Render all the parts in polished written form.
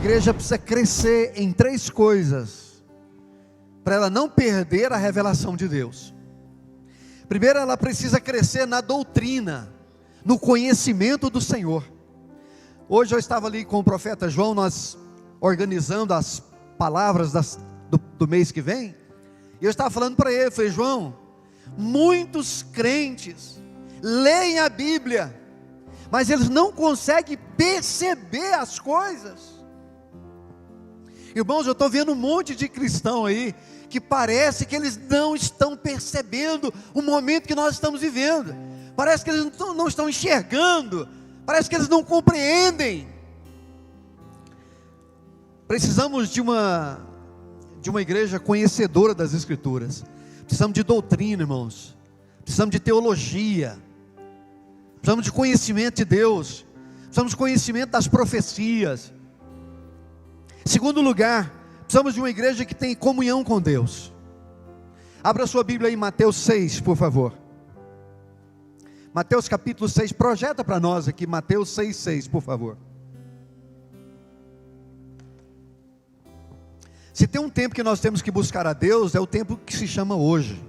igreja precisa crescer em 3 coisas, para ela não perder a revelação de Deus. Primeiro, ela precisa crescer na doutrina, no conhecimento do Senhor. Hoje eu estava ali com o profeta João, nós organizando as palavras do mês que vem, e eu estava falando para ele, falei: João, muitos crentes leem a Bíblia, mas eles não conseguem perceber as coisas. Irmãos, eu estou vendo um monte de cristão aí, que parece que eles não estão percebendo o momento que nós estamos vivendo, parece que eles não estão enxergando, parece que eles não compreendem. Precisamos de uma igreja conhecedora das Escrituras, precisamos de doutrina, irmãos, precisamos de teologia, precisamos de conhecimento de Deus, precisamos de conhecimento das profecias. Segundo lugar, precisamos de uma igreja que tem comunhão com Deus. Abra sua Bíblia aí em Mateus 6, por favor. Mateus capítulo 6, projeta para nós aqui, Mateus 6, por favor. Se tem um tempo que nós temos que buscar a Deus, é o tempo que se chama hoje.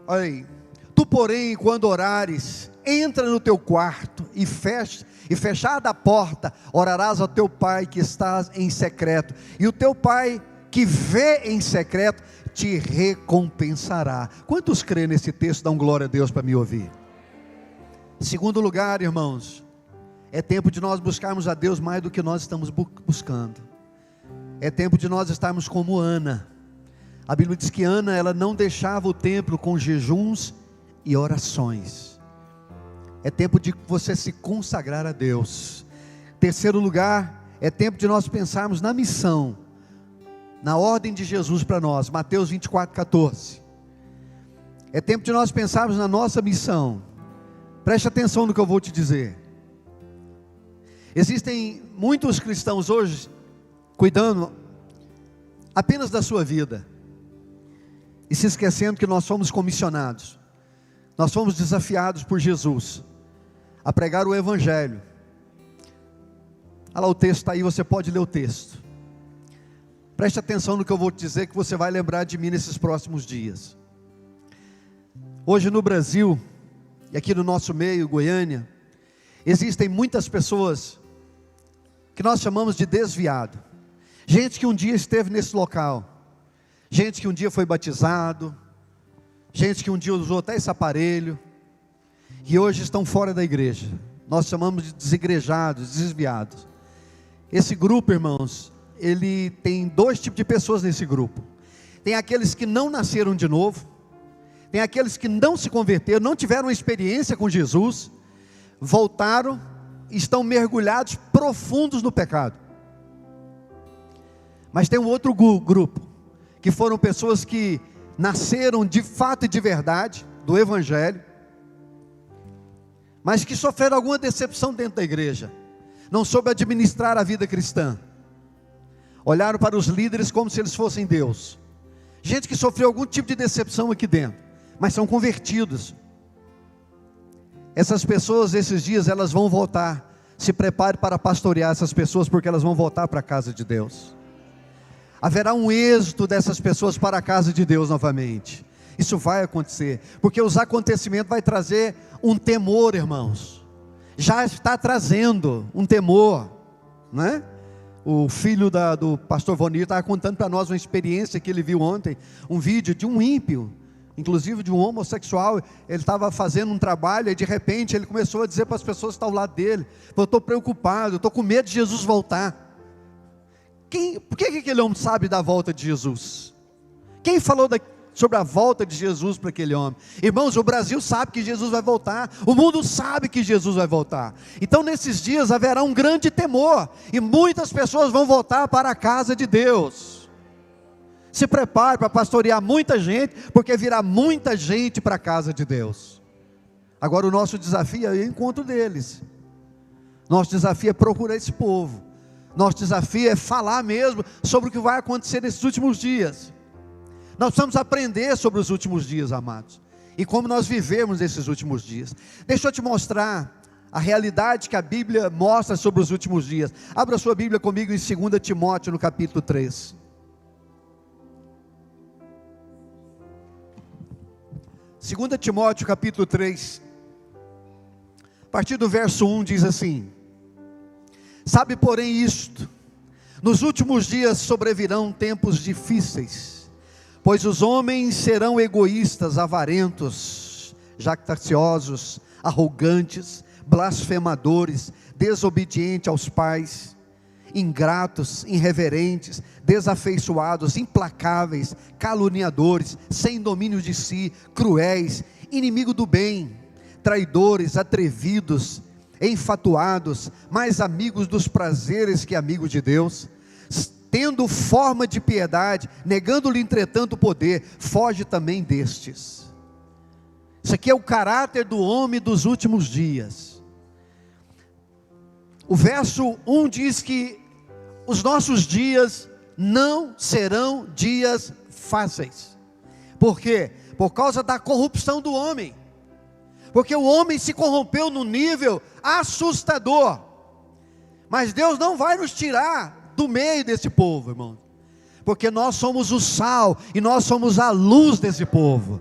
Olha aí: tu porém, quando orares, entra no teu quarto e fechada a porta, orarás ao teu pai que estás em secreto, e o teu pai que vê em secreto te recompensará. Quantos creem nesse texto? Dão glória a Deus para me ouvir. Segundo lugar, irmãos, é tempo de nós buscarmos a Deus mais do que nós estamos buscando. É tempo de nós estarmos como Ana. A Bíblia diz que Ana, ela não deixava o templo com jejuns e orações. É tempo de você se consagrar a Deus. Terceiro lugar, é tempo de nós pensarmos na missão, na ordem de Jesus para nós, Mateus 24:14. É tempo de nós pensarmos na nossa missão. Preste atenção no que eu vou te dizer. Existem muitos cristãos hoje cuidando apenas da sua vida e se esquecendo que nós somos comissionados, nós fomos desafiados por Jesus a pregar o Evangelho. Olha lá, o texto está aí, você pode ler o texto. Preste atenção no que eu vou te dizer, que você vai lembrar de mim nesses próximos dias. Hoje no Brasil, e aqui no nosso meio, Goiânia, existem muitas pessoas que nós chamamos de desviado. Gente que um dia esteve nesse local, gente que um dia foi batizado, gente que um dia usou até esse aparelho, e hoje estão fora da igreja. Nós chamamos de desigrejados, desviados. Esse grupo, irmãos, ele tem 2 tipos de pessoas nesse grupo. Tem aqueles que não nasceram de novo, tem aqueles que não se converteram, não tiveram uma experiência com Jesus, voltaram, estão mergulhados profundos no pecado. Mas tem um outro grupo, que foram pessoas que nasceram de fato e de verdade, do Evangelho, mas que sofreram alguma decepção dentro da igreja, não soube administrar a vida cristã, olharam para os líderes como se eles fossem Deus. Gente que sofreu algum tipo de decepção aqui dentro, mas são convertidos. Essas pessoas, esses dias, elas vão voltar. Se prepare para pastorear essas pessoas, porque elas vão voltar para a casa de Deus. Haverá um êxito dessas pessoas para a casa de Deus novamente. Isso vai acontecer, porque os acontecimentos vai trazer um temor, irmãos. Já está trazendo um temor, né? O filho do pastor Vonir estava contando para nós uma experiência que ele viu ontem, um vídeo de um ímpio, inclusive de um homossexual. Ele estava fazendo um trabalho e de repente ele começou a dizer para as pessoas que estão ao lado dele: eu estou preocupado, eu estou com medo de Jesus voltar. Por que aquele homem sabe da volta de Jesus? Quem falou sobre a volta de Jesus para aquele homem? Irmãos, o Brasil sabe que Jesus vai voltar, o mundo sabe que Jesus vai voltar. Então nesses dias haverá um grande temor, e muitas pessoas vão voltar para a casa de Deus. Se prepare para pastorear muita gente, porque virá muita gente para a casa de Deus. Agora o nosso desafio é o encontro deles. Nosso desafio é procurar esse povo. Nosso desafio é falar mesmo sobre o que vai acontecer nesses últimos dias. Nós precisamos aprender sobre os últimos dias, amados, e como nós vivemos esses últimos dias. Deixa eu te mostrar a realidade que a Bíblia mostra sobre os últimos dias. Abra sua Bíblia comigo em 2 Timóteo, no capítulo 3. 2 Timóteo, capítulo 3, a partir do verso 1, diz assim: sabe, porém, isto: nos últimos dias sobrevirão tempos difíceis, pois os homens serão egoístas, avarentos, jactanciosos, arrogantes, blasfemadores, desobedientes aos pais, ingratos, irreverentes, desafeiçoados, implacáveis, caluniadores, sem domínio de si, cruéis, inimigo do bem, traidores, atrevidos, enfatuados, mais amigos dos prazeres que amigos de Deus, tendo forma de piedade, negando-lhe entretanto o poder. Foge também destes. Isso aqui é o caráter do homem dos últimos dias. O verso 1 diz que os nossos dias não serão dias fáceis. Por quê? Por causa da corrupção do homem. Porque o homem se corrompeu num nível assustador. Mas Deus não vai nos tirar do meio desse povo, irmão. Porque nós somos o sal e nós somos a luz desse povo.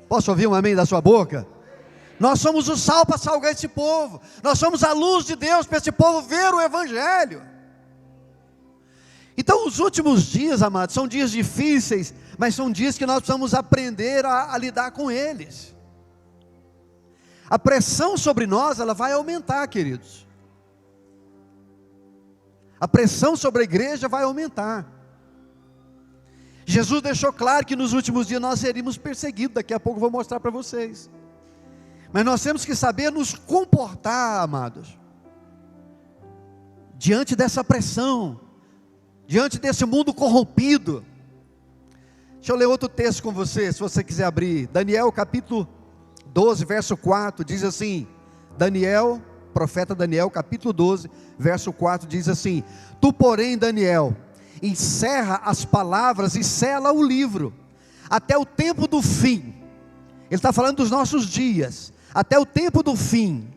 Posso ouvir um amém da sua boca? Nós somos o sal para salgar esse povo. Nós somos a luz de Deus para esse povo ver o Evangelho. Então os últimos dias, amados, são dias difíceis, mas são dias que nós precisamos aprender a lidar com eles. A pressão sobre nós, ela vai aumentar, queridos. A pressão sobre a igreja vai aumentar. Jesus deixou claro que nos últimos dias nós seríamos perseguidos. Daqui a pouco eu vou mostrar para vocês. Mas nós temos que saber nos comportar, amados, diante dessa pressão, diante desse mundo corrompido. Deixa eu ler outro texto com você, se você quiser abrir. Daniel capítulo 12, verso 4, diz assim, Daniel, profeta Daniel, capítulo 12, verso 4, diz assim: tu, porém, Daniel, encerra as palavras e sela o livro, até o tempo do fim. Ele está falando dos nossos dias, até o tempo do fim.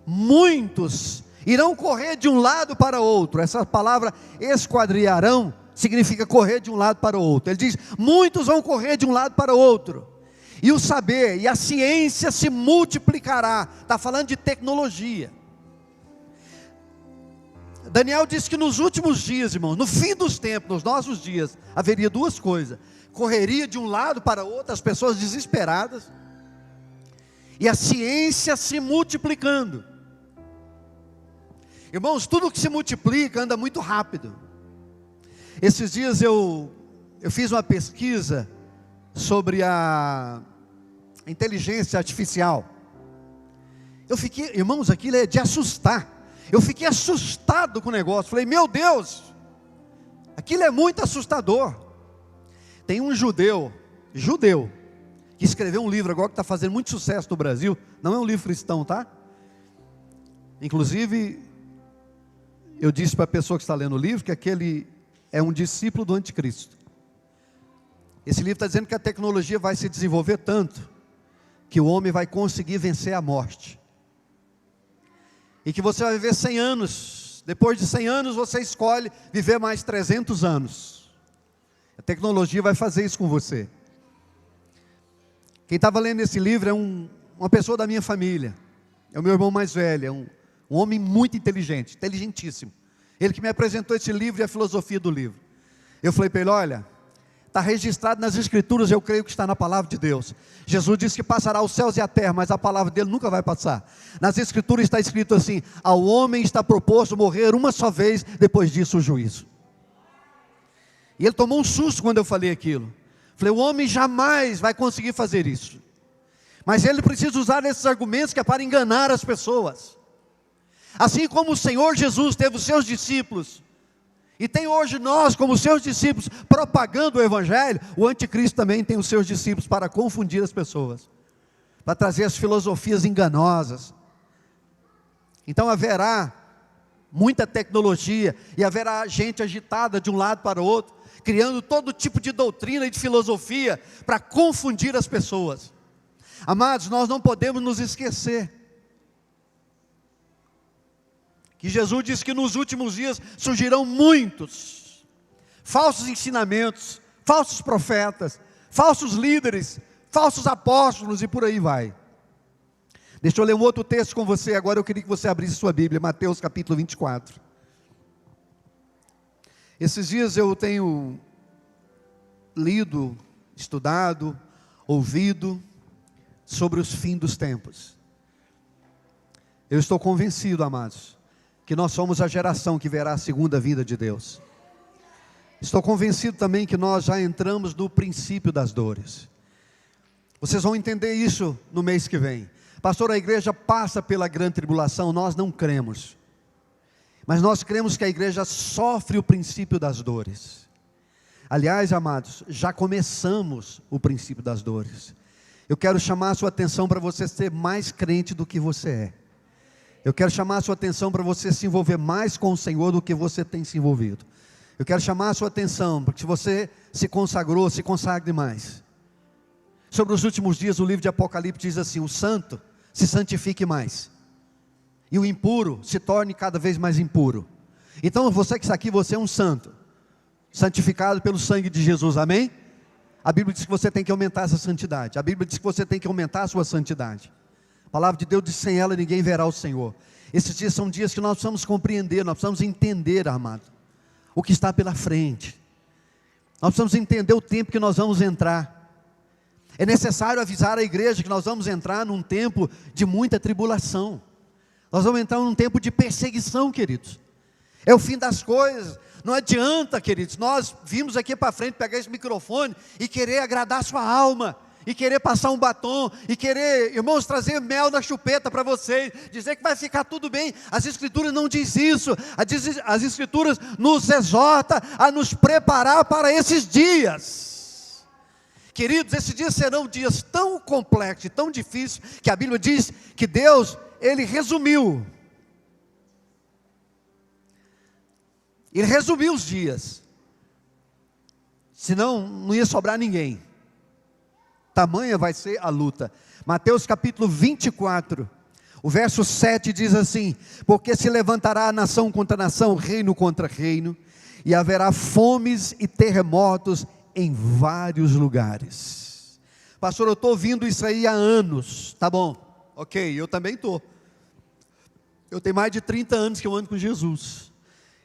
Muitos irão correr de um lado para outro. Essa palavra esquadriarão significa correr de um lado para o outro. Ele diz, muitos vão correr de um lado para o outro. E o saber e a ciência se multiplicará. Está falando de tecnologia. Daniel disse que nos últimos dias, irmãos, no fim dos tempos, nos nossos dias, haveria duas coisas: correria de um lado para o outro, as pessoas desesperadas, e a ciência se multiplicando. Irmãos, tudo que se multiplica anda muito rápido. Esses dias eu fiz uma pesquisa sobre a inteligência artificial. Eu fiquei, irmãos, aquilo é de assustar. Eu fiquei assustado com o negócio. Falei, meu Deus, aquilo é muito assustador. Tem um judeu, que escreveu um livro agora que está fazendo muito sucesso no Brasil. Não é um livro cristão, tá? Inclusive, eu disse para a pessoa que está lendo o livro que aquele é um discípulo do anticristo. Esse livro está dizendo que a tecnologia vai se desenvolver tanto que o homem vai conseguir vencer a morte. E que você vai viver 100 anos. Depois de 100 anos você escolhe viver mais 300 anos. A tecnologia vai fazer isso com você. Quem estava lendo esse livro é uma pessoa da minha família. É o meu irmão mais velho. É um homem muito inteligente, inteligentíssimo. Ele que me apresentou esse livro e a filosofia do livro. Eu falei para ele, olha, está registrado nas Escrituras, eu creio que está na palavra de Deus. Jesus disse que passará os céus e a terra, mas a palavra dele nunca vai passar. Nas Escrituras está escrito assim, ao homem está proposto morrer uma só vez, depois disso o juízo. E ele tomou um susto quando eu falei aquilo. Falei, o homem jamais vai conseguir fazer isso. Mas ele precisa usar esses argumentos que é para enganar as pessoas. Assim como o Senhor Jesus teve os seus discípulos, e tem hoje nós, como seus discípulos, propagando o Evangelho, o anticristo também tem os seus discípulos para confundir as pessoas, para trazer as filosofias enganosas. Então haverá muita tecnologia, e haverá gente agitada de um lado para o outro, criando todo tipo de doutrina e de filosofia, para confundir as pessoas. Amados, nós não podemos nos esquecer, que Jesus disse que nos últimos dias surgirão muitos falsos ensinamentos, falsos profetas, falsos líderes, falsos apóstolos e por aí vai. Deixa eu ler um outro texto com você agora. Eu queria que você abrisse sua Bíblia, Mateus capítulo 24. Esses dias eu tenho lido, estudado, ouvido sobre os fins dos tempos. Eu estou convencido, amados, que nós somos a geração que verá a segunda vinda de Deus. Estou convencido também que nós já entramos no princípio das dores. Vocês vão entender isso no mês que vem. Pastor, a igreja passa pela grande tribulação. Nós não cremos, mas nós cremos que a igreja sofre o princípio das dores. Aliás, amados, já começamos o princípio das dores. Eu quero chamar a sua atenção para você ser mais crente do que você é. Eu quero chamar a sua atenção para você se envolver mais com o Senhor do que você tem se envolvido. Eu quero chamar a sua atenção, porque se você se consagrou, se consagre mais. Sobre os últimos dias, o livro de Apocalipse diz assim: o santo se santifique mais, e o impuro se torne cada vez mais impuro. Então você que está aqui, você é um santo, santificado pelo sangue de Jesus, amém? A Bíblia diz que você tem que aumentar essa santidade. A Bíblia diz que você tem que aumentar a sua santidade. A palavra de Deus diz: sem ela ninguém verá o Senhor. Esses dias são dias que nós precisamos compreender, nós precisamos entender, amado, o que está pela frente. Nós precisamos entender o tempo que nós vamos entrar. É necessário avisar a igreja que nós vamos entrar num tempo de muita tribulação. Nós vamos entrar num tempo de perseguição, queridos. É o fim das coisas. Não adianta, queridos, nós vimos aqui para frente pegar esse microfone e querer agradar a sua alma, e querer passar um batom, e querer, irmãos, trazer mel na chupeta para vocês, dizer que vai ficar tudo bem. As Escrituras não diz isso. As Escrituras nos exortam a nos preparar para esses dias. Queridos, esses dias serão dias tão complexos e tão difíceis, que a Bíblia diz que Deus, Ele resumiu. Ele resumiu os dias. Senão não ia sobrar ninguém. Tamanha vai ser a luta. Mateus capítulo 24, o verso 7 diz assim: porque se levantará a nação contra nação, reino contra reino, e haverá fomes e terremotos em vários lugares. Pastor, eu estou ouvindo isso aí há anos. Tá bom, ok, eu também estou. Eu tenho mais de 30 anos que eu ando com Jesus.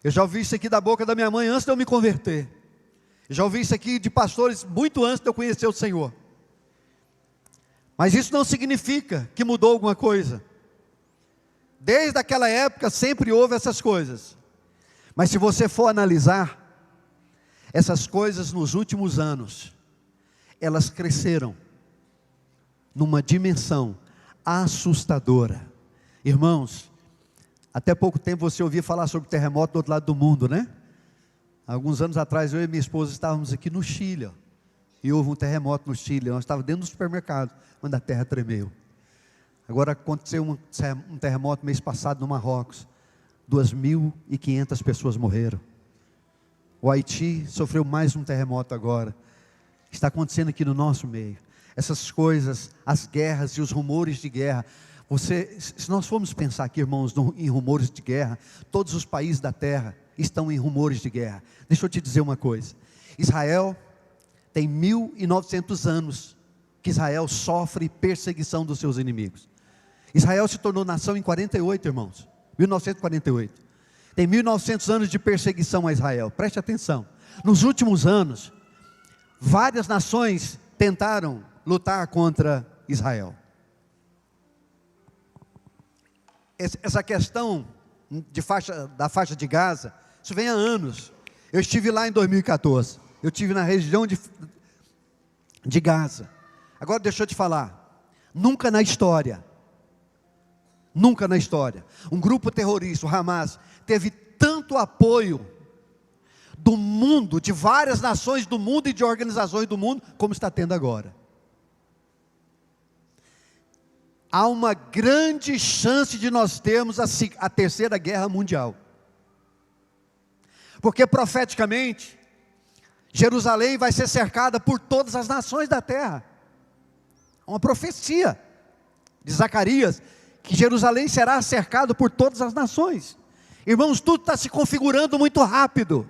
Eu já ouvi isso aqui da boca da minha mãe antes de eu me converter. Eu já ouvi isso aqui de pastores muito antes de eu conhecer o Senhor. Mas isso não significa que mudou alguma coisa. Desde aquela época sempre houve essas coisas. Mas se você for analisar, essas coisas nos últimos anos, elas cresceram numa dimensão assustadora. Irmãos, até pouco tempo você ouvia falar sobre terremoto do outro lado do mundo, né? Alguns anos atrás eu e minha esposa estávamos aqui no Chile, e houve um terremoto no Chile. Nós estávamos dentro do supermercado, quando a terra tremeu. Agora aconteceu um terremoto mês passado no Marrocos. 2.500 pessoas morreram. O Haiti sofreu mais um terremoto agora. Está acontecendo aqui no nosso meio. Essas coisas, as guerras e os rumores de guerra. Se nós formos pensar aqui, irmãos, em rumores de guerra, todos os países da terra estão em rumores de guerra. Deixa eu te dizer uma coisa. Israel tem 1.900 anos que Israel sofre perseguição dos seus inimigos. Israel se tornou nação em 48, irmãos. 1948. Tem 1.900 anos de perseguição a Israel. Preste atenção. Nos últimos anos, várias nações tentaram lutar contra Israel. Essa questão da faixa de Gaza, isso vem há anos. Eu estive lá em 2014. Eu estive na região de Gaza. Agora deixa eu te falar. Nunca na história, um grupo terrorista, o Hamas, teve tanto apoio do mundo, de várias nações do mundo e de organizações do mundo, como está tendo agora. Há uma grande chance de nós termos a terceira guerra mundial. Porque profeticamente, Jerusalém vai ser cercada por todas as nações da terra. Uma profecia de Zacarias, que Jerusalém será cercado por todas as nações. Irmãos, tudo está se configurando muito rápido.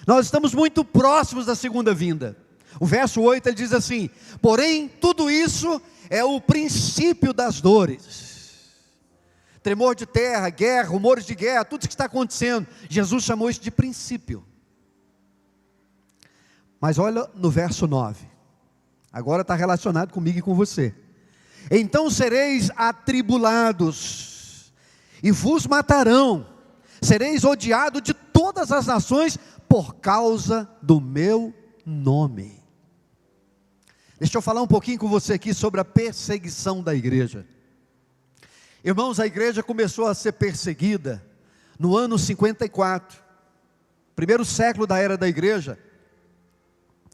Nós estamos muito próximos da segunda vinda. O verso 8 ele diz assim: porém, tudo isso é o princípio das dores. Tremor de terra, guerra, rumores de guerra, tudo isso que está acontecendo, Jesus chamou isso de princípio. Mas olha no verso 9, agora está relacionado comigo e com você. Então sereis atribulados, e vos matarão, sereis odiados de todas as nações, por causa do meu nome. Deixa eu falar um pouquinho com você aqui sobre a perseguição da igreja. Irmãos, a igreja começou a ser perseguida no ano 54, primeiro século da era da igreja.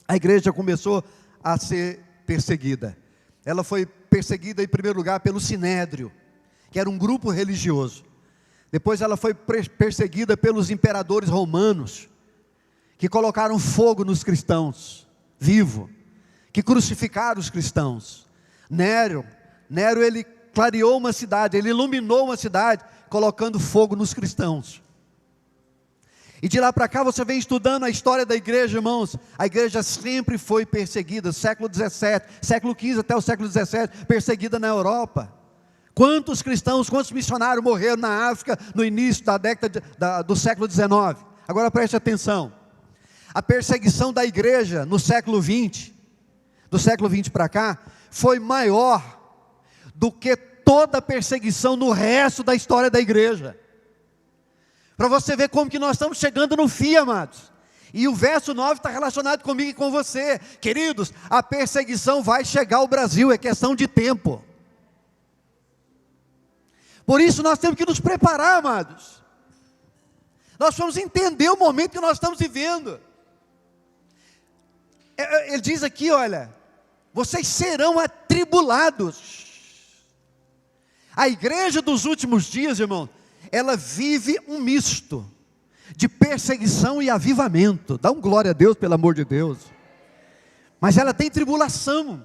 A igreja começou a ser perseguida. Ela foi perseguida em primeiro lugar pelo Sinédrio, que era um grupo religioso. Depois ela foi perseguida pelos imperadores romanos, que colocaram fogo nos cristãos, vivo, que crucificaram os cristãos. Nero ele clareou uma cidade, ele iluminou uma cidade, colocando fogo nos cristãos. E de lá para cá você vem estudando a história da igreja, irmãos. A igreja sempre foi perseguida, século 17, século 15 até o século 17, perseguida na Europa. Quantos cristãos, quantos missionários morreram na África no início da década do século 19? Agora preste atenção. A perseguição da igreja no século 20, do século 20 para cá, foi maior do que toda a perseguição no resto da história da igreja. Para você ver como que nós estamos chegando no fim, amados. E o verso 9 está relacionado comigo e com você. Queridos, a perseguição vai chegar ao Brasil, é questão de tempo. Por isso nós temos que nos preparar, amados. Nós vamos entender o momento que nós estamos vivendo. Ele diz aqui, olha, vocês serão atribulados. A igreja dos últimos dias, irmão, ela vive um misto de perseguição e avivamento. Dá um glória a Deus, pelo amor de Deus. Mas ela tem tribulação.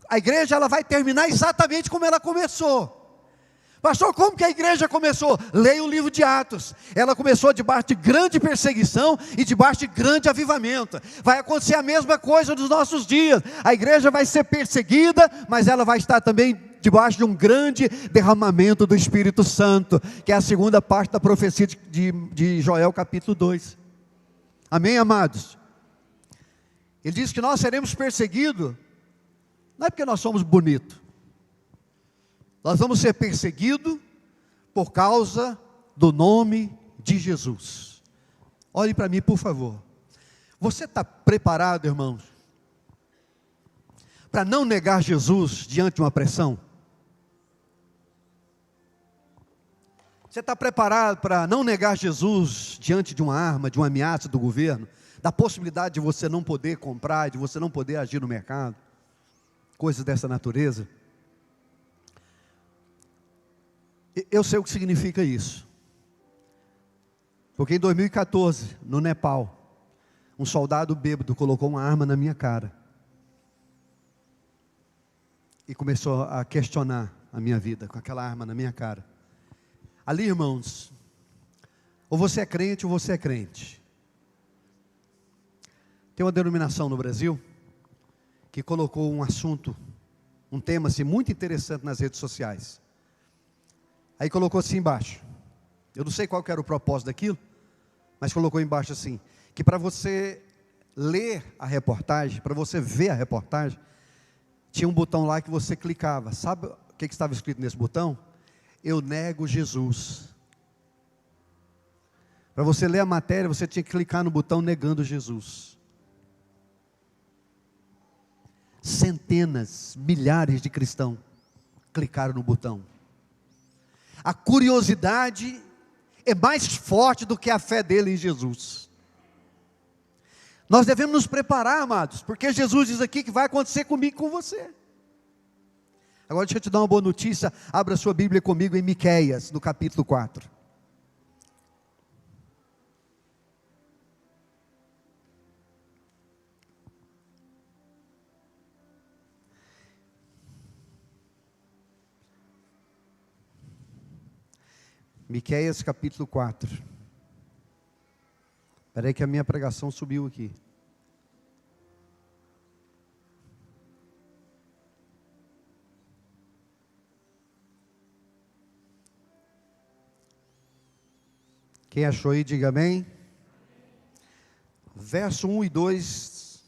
A igreja ela vai terminar exatamente como ela começou. Pastor, como que a igreja começou? Leia o livro de Atos. Ela começou debaixo de grande perseguição e debaixo de grande avivamento. Vai acontecer a mesma coisa nos nossos dias. A igreja vai ser perseguida, mas ela vai estar também debaixo de um grande derramamento do Espírito Santo, que é a segunda parte da profecia de Joel capítulo 2. Amém, amados? Ele diz que nós seremos perseguidos, não é porque nós somos bonitos. Nós vamos ser perseguidos por causa do nome de Jesus. Olhe para mim, por favor. Você está preparado, irmãos, para não negar Jesus diante de uma pressão? Você está preparado para não negar Jesus diante de uma arma, de uma ameaça do governo, da possibilidade de você não poder comprar, de você não poder agir no mercado? Coisas dessa natureza. Eu sei o que significa isso. Porque em 2014, no Nepal, um soldado bêbado colocou uma arma na minha cara. E começou a questionar a minha vida com aquela arma na minha cara. Ali, irmãos, ou você é crente ou você é crente. Tem uma denominação no Brasil que colocou um assunto, um tema assim, muito interessante nas redes sociais. Aí colocou assim embaixo, eu não sei qual que era o propósito daquilo, mas colocou embaixo assim, que para você ler a reportagem, para você ver a reportagem, tinha um botão lá que você clicava. Sabe o que estava escrito nesse botão? Eu nego Jesus. Para você ler a matéria, você tinha que clicar no botão negando Jesus. Centenas, milhares de cristãos clicaram no botão. A curiosidade é mais forte do que a fé dele em Jesus. Nós devemos nos preparar, amados, porque Jesus diz aqui que vai acontecer comigo e com você. Agora deixa eu te dar uma boa notícia. Abra sua Bíblia comigo em Miqueias, no capítulo 4. Miqueias capítulo 4. Espera aí que a minha pregação subiu aqui. Quem achou aí, diga amém. Verso 1 e 2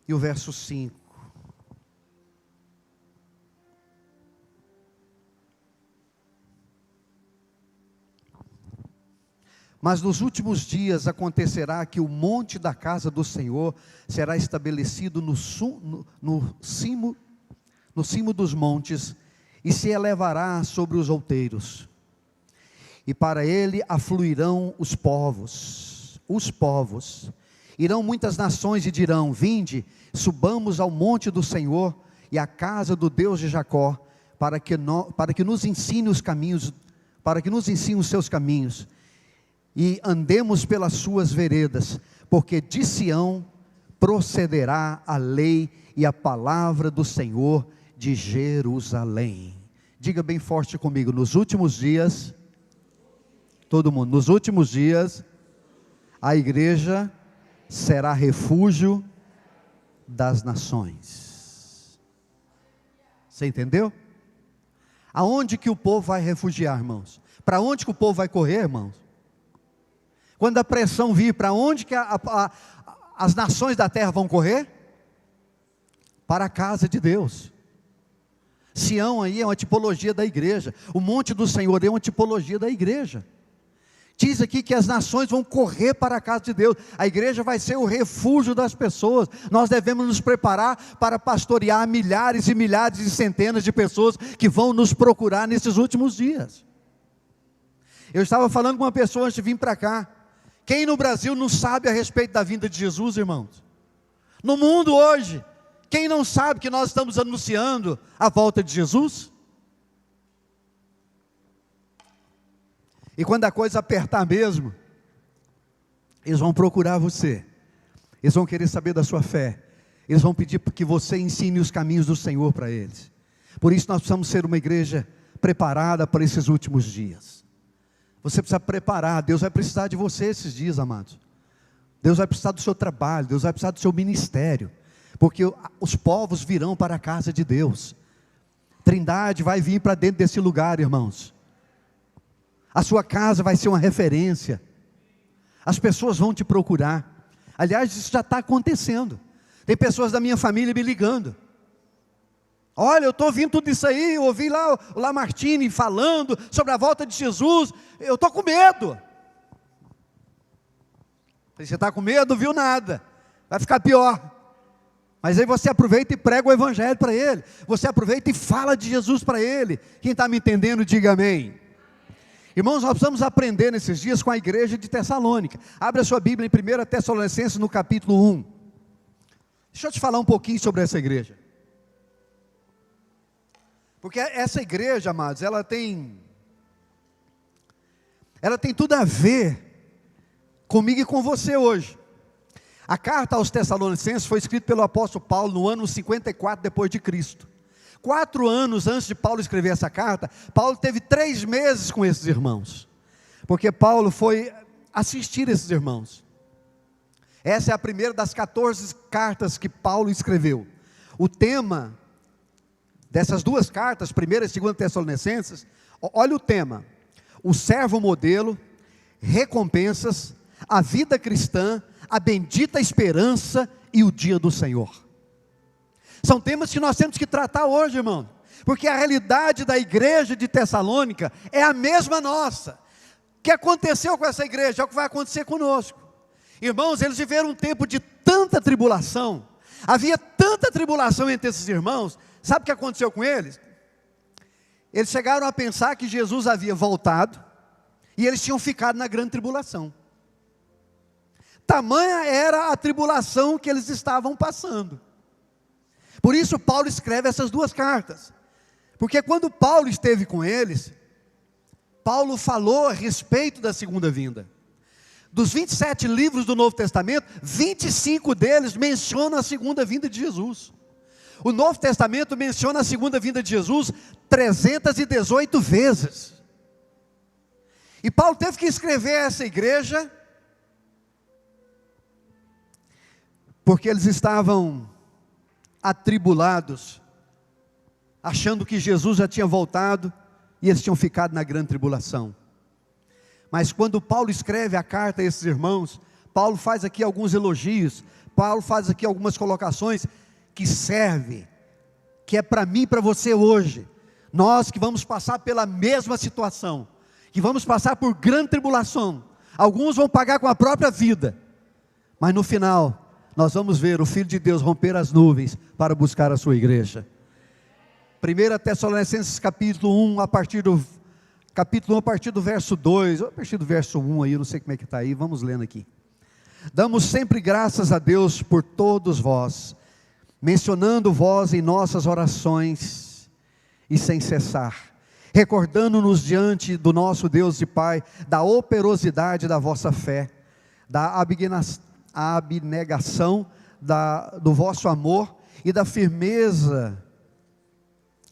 e o verso 5. Mas nos últimos dias acontecerá que o monte da casa do Senhor será estabelecido no cimo dos montes e se elevará sobre os outeiros. E para ele afluirão os povos. Irão muitas nações e dirão: vinde, subamos ao monte do Senhor e à casa do Deus de Jacó, para que nos ensine os caminhos, para que nos ensine os seus caminhos, e andemos pelas suas veredas, porque de Sião procederá a lei e a palavra do Senhor de Jerusalém. Diga bem forte comigo: nos últimos dias, todo mundo, nos últimos dias, a igreja será refúgio das nações. Você entendeu? Aonde que o povo vai refugiar, irmãos? Para onde que o povo vai correr, irmãos? Quando a pressão vir, para onde que as nações da terra vão correr? Para a casa de Deus. Sião aí é uma tipologia da igreja. O monte do Senhor é uma tipologia da igreja. Diz aqui que as nações vão correr para a casa de Deus. A igreja vai ser o refúgio das pessoas. Nós devemos nos preparar para pastorear milhares e milhares e centenas de pessoas que vão nos procurar nesses últimos dias. Eu estava falando com uma pessoa antes de vir para cá. Quem no Brasil não sabe a respeito da vinda de Jesus, irmãos? No mundo hoje, quem não sabe que nós estamos anunciando a volta de Jesus? E quando a coisa apertar mesmo, eles vão procurar você, eles vão querer saber da sua fé, eles vão pedir que você ensine os caminhos do Senhor para eles. Por isso nós precisamos ser uma igreja preparada para esses últimos dias. Você precisa preparar. Deus vai precisar de você esses dias, amados. Deus vai precisar do seu trabalho, Deus vai precisar do seu ministério, porque os povos virão para a casa de Deus. Trindade vai vir para dentro desse lugar, irmãos. A sua casa vai ser uma referência. As pessoas vão te procurar. Aliás, isso já está acontecendo. Tem pessoas da minha família me ligando. Olha, eu estou ouvindo tudo isso aí, eu ouvi lá o Lamartine falando sobre a volta de Jesus, eu estou com medo. Você está com medo, viu nada, vai ficar pior. Mas aí você aproveita e prega o evangelho para ele, você aproveita e fala de Jesus para ele. Quem está me entendendo, diga amém. Irmãos, nós precisamos aprender nesses dias com a igreja de Tessalônica. Abre a sua Bíblia em 1 Tessalonicenses no capítulo 1. Deixa eu te falar um pouquinho sobre essa igreja. Porque essa igreja, amados, ela tem tudo a ver comigo e com você hoje. A carta aos Tessalonicenses foi escrita pelo apóstolo Paulo no ano 54 depois de Cristo. 4 anos antes de Paulo escrever essa carta, Paulo teve 3 meses com esses irmãos, porque Paulo foi assistir esses irmãos. Essa é a primeira das 14 cartas que Paulo escreveu. O tema dessas 2 cartas, 1ª e 2ª Tessalonicenses, olha o tema: o servo modelo, recompensas, a vida cristã, a bendita esperança e o dia do Senhor. São temas que nós temos que tratar hoje, irmão, porque a realidade da igreja de Tessalônica é a mesma nossa. O que aconteceu com essa igreja é o que vai acontecer conosco. Irmãos, eles viveram um tempo de tanta tribulação, havia tanta tribulação entre esses irmãos. Sabe o que aconteceu com eles? Eles chegaram a pensar que Jesus havia voltado, e eles tinham ficado na grande tribulação. Tamanha era a tribulação que eles estavam passando. Por isso Paulo escreve essas 2 cartas. Porque quando Paulo esteve com eles, Paulo falou a respeito da segunda vinda. Dos 27 livros do Novo Testamento, 25 deles mencionam a segunda vinda de Jesus. O Novo Testamento menciona a segunda vinda de Jesus 318 vezes. E Paulo teve que escrever a essa igreja, porque eles estavam atribulados, achando que Jesus já tinha voltado, e eles tinham ficado na grande tribulação. Mas quando Paulo escreve a carta a esses irmãos, Paulo faz aqui alguns elogios, Paulo faz aqui algumas colocações, que serve, que é para mim e para você hoje, nós que vamos passar pela mesma situação, que vamos passar por grande tribulação, alguns vão pagar com a própria vida, mas no final, nós vamos ver o Filho de Deus romper as nuvens, para buscar a sua igreja. 1 Tessalonicenses capítulo 1, a partir do verso 2, ou a partir do verso 1 aí, eu não sei como é que está aí, vamos lendo aqui. Damos sempre graças a Deus por todos vós, mencionando vós em nossas orações, e sem cessar, recordando-nos diante do nosso Deus e Pai, da operosidade da vossa fé, da abnegação do vosso amor, e da firmeza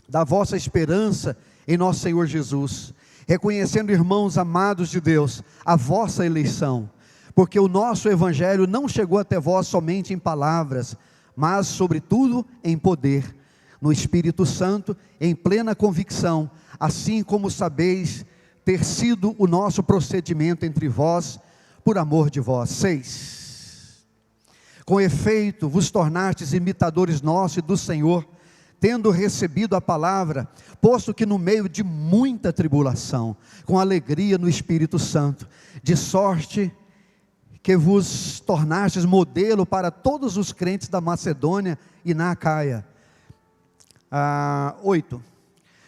da vossa esperança em nosso Senhor Jesus, reconhecendo, irmãos amados de Deus, a vossa eleição, porque o nosso evangelho não chegou até vós somente em palavras, mas sobretudo em poder, no Espírito Santo, em plena convicção, assim como sabeis ter sido o nosso procedimento entre vós, por amor de vós. 6. Com efeito, vos tornastes imitadores nossos e do Senhor, tendo recebido a palavra, posto que no meio de muita tribulação, com alegria no Espírito Santo, de sorte que vos tornastes modelo para todos os crentes da Macedônia e na Acaia. 8.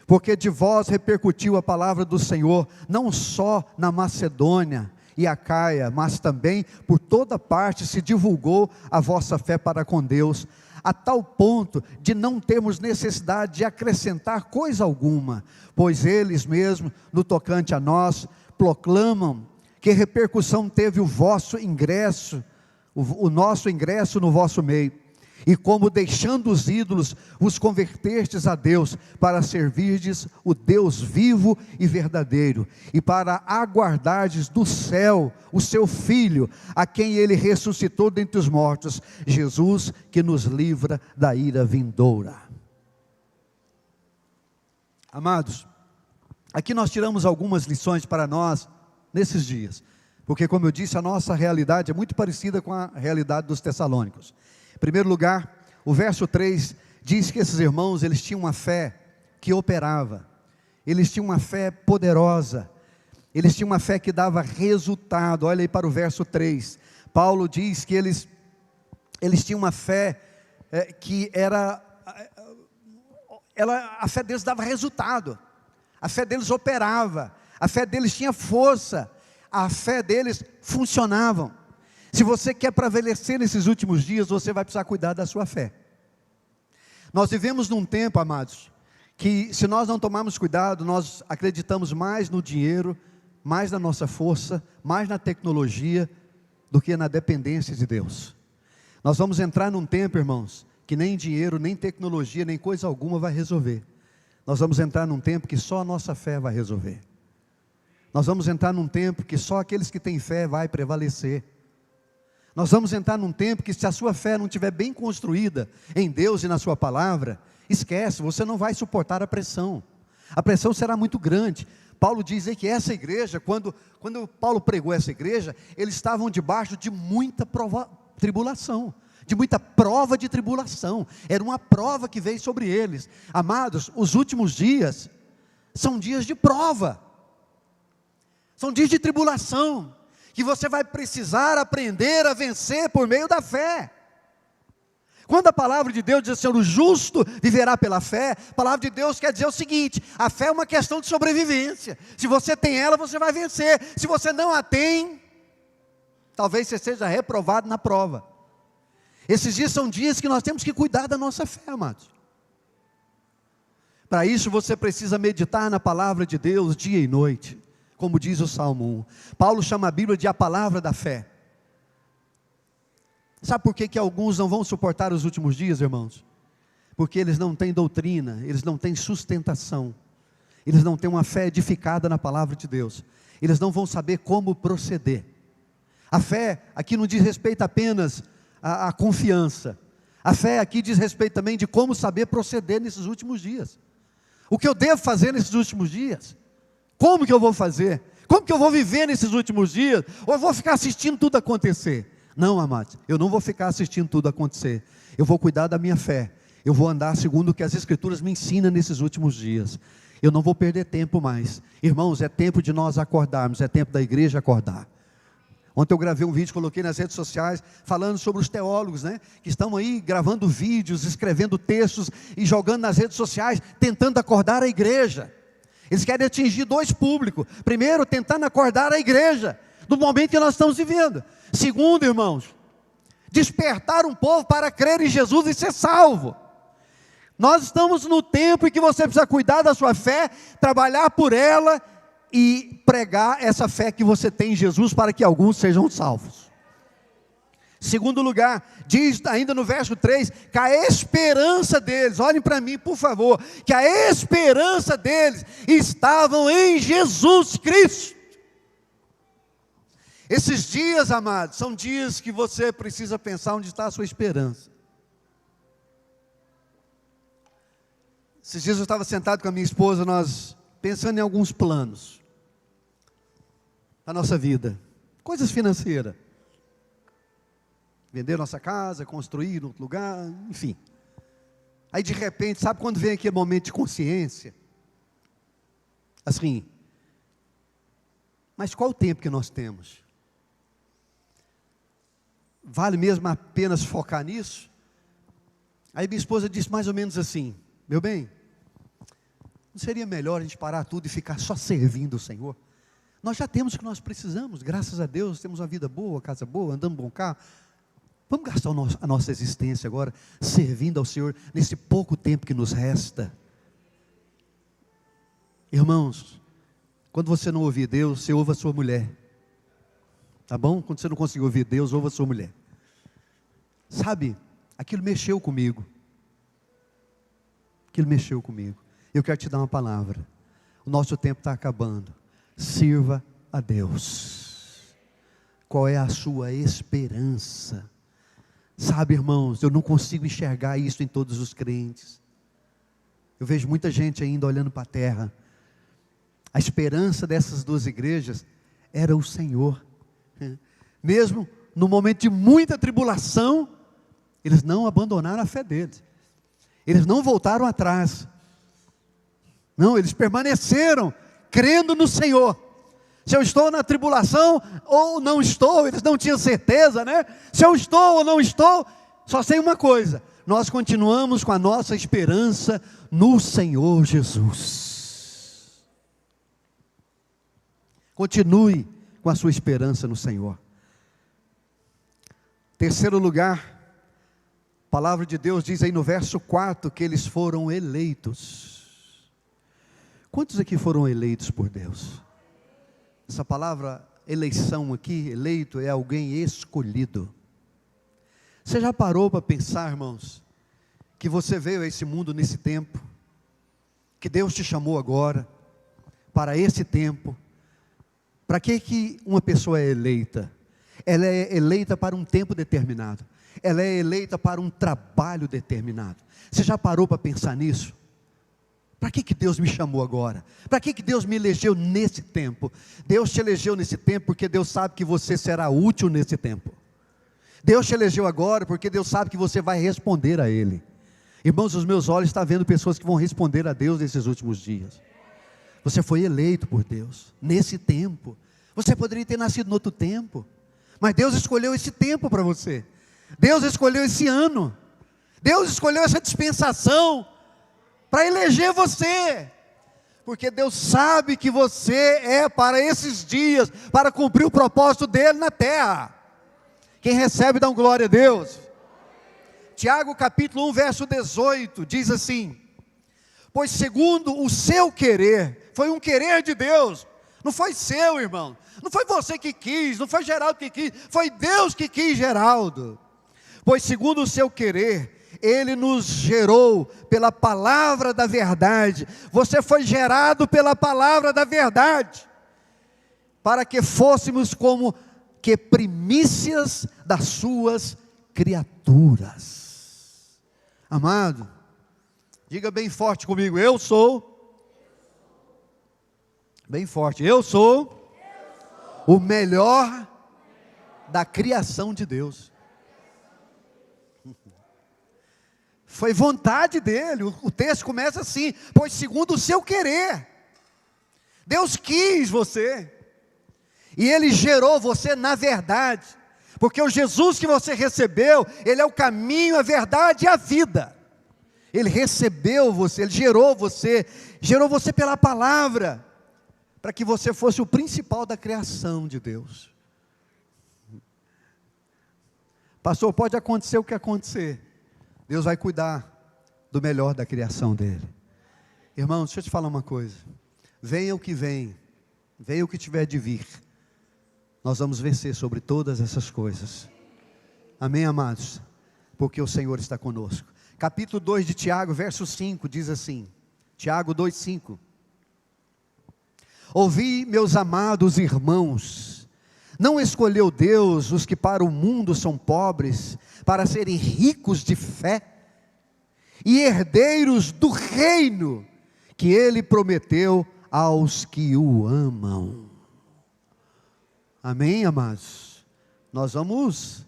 Porque de vós repercutiu a palavra do Senhor, não só na Macedônia e Acaia, mas também por toda parte se divulgou a vossa fé para com Deus, a tal ponto de não termos necessidade de acrescentar coisa alguma, pois eles mesmos, no tocante a nós, proclamam que repercussão teve o vosso ingresso, o nosso ingresso no vosso meio, e como deixando os ídolos, vos convertestes a Deus, para servirdes o Deus vivo e verdadeiro, e para aguardardes do céu o seu Filho, a quem ele ressuscitou dentre os mortos, Jesus, que nos livra da ira vindoura. Amados, aqui nós tiramos algumas lições para nós, nesses dias, porque como eu disse, a nossa realidade é muito parecida com a realidade dos tessalônicos. Em primeiro lugar, o verso 3 diz que esses irmãos, eles tinham uma fé que operava, eles tinham uma fé poderosa, eles tinham uma fé que dava resultado. Olha aí para o verso 3, Paulo diz que eles tinham uma fé que a fé deles dava resultado, a fé deles operava, a fé deles tinha força, a fé deles funcionava. Se você quer prevalecer nesses últimos dias, você vai precisar cuidar da sua fé. Nós vivemos num tempo, amados, que se nós não tomarmos cuidado, nós acreditamos mais no dinheiro, mais na nossa força, mais na tecnologia, do que na dependência de Deus. Nós vamos entrar num tempo, irmãos, que nem dinheiro, nem tecnologia, nem coisa alguma vai resolver. Nós vamos entrar num tempo que só a nossa fé vai resolver. Nós vamos entrar num tempo que só aqueles que têm fé vai prevalecer. Nós vamos entrar num tempo que, se a sua fé não estiver bem construída em Deus e na sua palavra, esquece, você não vai suportar a pressão será muito grande. Paulo diz aí que essa igreja, quando Paulo pregou essa igreja, eles estavam debaixo de muita tribulação, de muita prova de tribulação, era uma prova que veio sobre eles. Amados, os últimos dias são dias de prova, são dias de tribulação, que você vai precisar aprender a vencer por meio da fé. Quando a palavra de Deus diz assim, o justo viverá pela fé, a palavra de Deus quer dizer o seguinte: a fé é uma questão de sobrevivência. Se você tem ela, você vai vencer. Se você não a tem, talvez você seja reprovado na prova. Esses dias são dias que nós temos que cuidar da nossa fé, amados. Para isso você precisa meditar na palavra de Deus dia e noite, como diz o Salmo 1. Paulo chama a Bíblia de a palavra da fé. Sabe por que alguns não vão suportar os últimos dias, irmãos? Porque eles não têm doutrina, eles não têm sustentação, eles não têm uma fé edificada na palavra de Deus, eles não vão saber como proceder. A fé aqui não diz respeito apenas à confiança, a fé aqui diz respeito também de como saber proceder nesses últimos dias. O que eu devo fazer nesses últimos dias? Como que eu vou fazer? Como que eu vou viver nesses últimos dias? Ou eu vou ficar assistindo tudo acontecer? Não, amados, eu não vou ficar assistindo tudo acontecer. Eu vou cuidar da minha fé. Eu vou andar segundo o que as Escrituras me ensinam nesses últimos dias. Eu não vou perder tempo mais. Irmãos, é tempo de nós acordarmos, é tempo da igreja acordar. Ontem eu gravei um vídeo, coloquei nas redes sociais, falando sobre os teólogos, que estão aí gravando vídeos, escrevendo textos e jogando nas redes sociais, tentando acordar a igreja. Eles querem atingir dois públicos. Primeiro, tentando acordar a igreja, do momento que nós estamos vivendo. Segundo, irmãos, despertar um povo para crer em Jesus e ser salvo. Nós estamos no tempo em que você precisa cuidar da sua fé, trabalhar por ela e pregar essa fé que você tem em Jesus para que alguns sejam salvos. Segundo lugar, diz ainda no verso 3, que a esperança deles, olhem para mim por favor, que a esperança deles estavam em Jesus Cristo. Esses dias, amados, são dias que você precisa pensar onde está a sua esperança. Esses dias eu estava sentado com a minha esposa, nós pensando em alguns planos da nossa vida, coisas financeiras. Vender nossa casa, construir em outro lugar, enfim. Aí de repente, sabe quando vem aquele momento de consciência? Assim, mas qual o tempo que nós temos? Vale mesmo apenas focar nisso? Aí minha esposa disse mais ou menos assim: meu bem, não seria melhor a gente parar tudo e ficar só servindo o Senhor? Nós já temos o que nós precisamos, graças a Deus, temos uma vida boa, casa boa, andando bom carro. Vamos gastar a nossa existência agora servindo ao Senhor nesse pouco tempo que nos resta. Irmãos, quando você não ouvir Deus, você ouve a sua mulher. Tá bom? Quando você não conseguir ouvir Deus, ouve a sua mulher. Sabe, aquilo mexeu comigo. Aquilo mexeu comigo. Eu quero te dar uma palavra. O nosso tempo está acabando. Sirva a Deus. Qual é a sua esperança? Sabe, irmãos, eu não consigo enxergar isso em todos os crentes. Eu vejo muita gente ainda olhando para a terra. A esperança dessas duas igrejas era o Senhor. Mesmo no momento de muita tribulação, eles não abandonaram a fé deles. Eles não voltaram atrás. Não, eles permaneceram crendo no Senhor. Se eu estou na tribulação ou não estou, eles não tinham certeza, Se eu estou ou não estou, só sei uma coisa: nós continuamos com a nossa esperança no Senhor Jesus. Continue com a sua esperança no Senhor. Terceiro lugar, a palavra de Deus diz aí no verso 4 que eles foram eleitos. Quantos aqui foram eleitos por Deus? Essa palavra eleição aqui, eleito, é alguém escolhido. Você já parou para pensar, irmãos, que você veio a esse mundo nesse tempo, que Deus te chamou agora, para esse tempo? Para que uma pessoa é eleita? Ela é eleita para um tempo determinado, ela é eleita para um trabalho determinado. Você já parou para pensar nisso? Para que Deus me chamou agora? Para que Deus me elegeu nesse tempo? Deus te elegeu nesse tempo porque Deus sabe que você será útil nesse tempo. Deus te elegeu agora porque Deus sabe que você vai responder a Ele. Irmãos, os meus olhos estão vendo pessoas que vão responder a Deus nesses últimos dias. Você foi eleito por Deus nesse tempo. Você poderia ter nascido em outro tempo, mas Deus escolheu esse tempo para você. Deus escolheu esse ano. Deus escolheu essa dispensação para eleger você, porque Deus sabe que você é para esses dias, para cumprir o propósito dele na terra. Quem recebe, dá glória a Deus. Tiago capítulo 1 verso 18, diz assim: pois segundo o seu querer, foi um querer de Deus, não foi seu, irmão, não foi você que quis, não foi Geraldo que quis, foi Deus que quis Geraldo. Pois segundo o seu querer, Ele nos gerou pela palavra da verdade. Você foi gerado pela palavra da verdade, para que fôssemos como que primícias das suas criaturas. Amado, diga bem forte comigo: eu sou. Bem forte: eu sou o melhor da criação de Deus. Foi vontade dele. O texto começa assim: pois segundo o seu querer, Deus quis você, e Ele gerou você na verdade, porque o Jesus que você recebeu, Ele é o caminho, a verdade e a vida. Ele recebeu você, Ele gerou você pela palavra, para que você fosse o principal da criação de Deus. Pastor, pode acontecer o que acontecer, Deus vai cuidar do melhor da criação dele. Irmãos, deixa eu te falar uma coisa: venha o que vem, venha o que tiver de vir, nós vamos vencer sobre todas essas coisas. Amém, amados? Porque o Senhor está conosco. Capítulo 2 de Tiago, verso 5, diz assim, Tiago 2:5: ouvi, meus amados irmãos, não escolheu Deus os que para o mundo são pobres, para serem ricos de fé e herdeiros do reino que Ele prometeu aos que o amam. Amém, amados? Nós vamos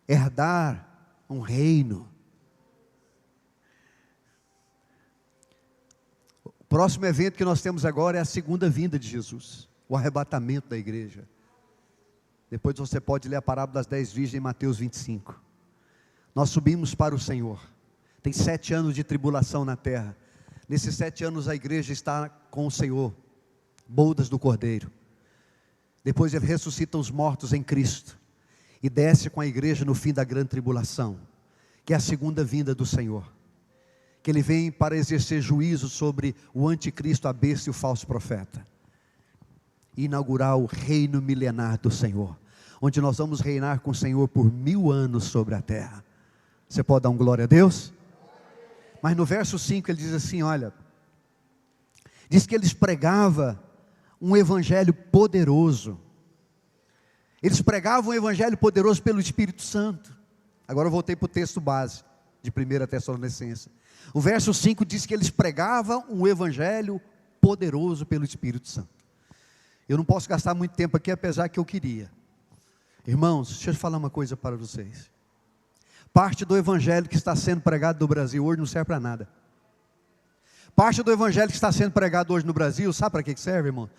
herdar um reino. O próximo evento que nós temos agora é a segunda vinda de Jesus, o arrebatamento da igreja. Depois você pode ler a parábola das 10 virgens em Mateus 25. Nós subimos para o Senhor. Tem 7 anos de tribulação na terra. Nesses 7 anos a igreja está com o Senhor, bodas do Cordeiro. Depois Ele ressuscita os mortos em Cristo e desce com a igreja no fim da grande tribulação, que é a segunda vinda do Senhor, que Ele vem para exercer juízo sobre o anticristo, a besta e o falso profeta, e inaugurar o reino milenar do Senhor, onde nós vamos reinar com o Senhor por 1000 anos sobre a terra. Você pode dar um glória a Deus? Mas no verso 5 ele diz assim, olha, diz que eles pregavam um evangelho poderoso. Eles pregavam um evangelho poderoso pelo Espírito Santo. Agora eu voltei para o texto base de 1 Tessalonicenses. O verso 5 diz que eles pregavam um evangelho poderoso pelo Espírito Santo. Eu não posso gastar muito tempo aqui, apesar que eu queria. Irmãos, deixa eu falar uma coisa para vocês. Parte do evangelho que está sendo pregado no Brasil hoje não serve para nada. Parte do evangelho que está sendo pregado hoje no Brasil, sabe para que serve, irmão?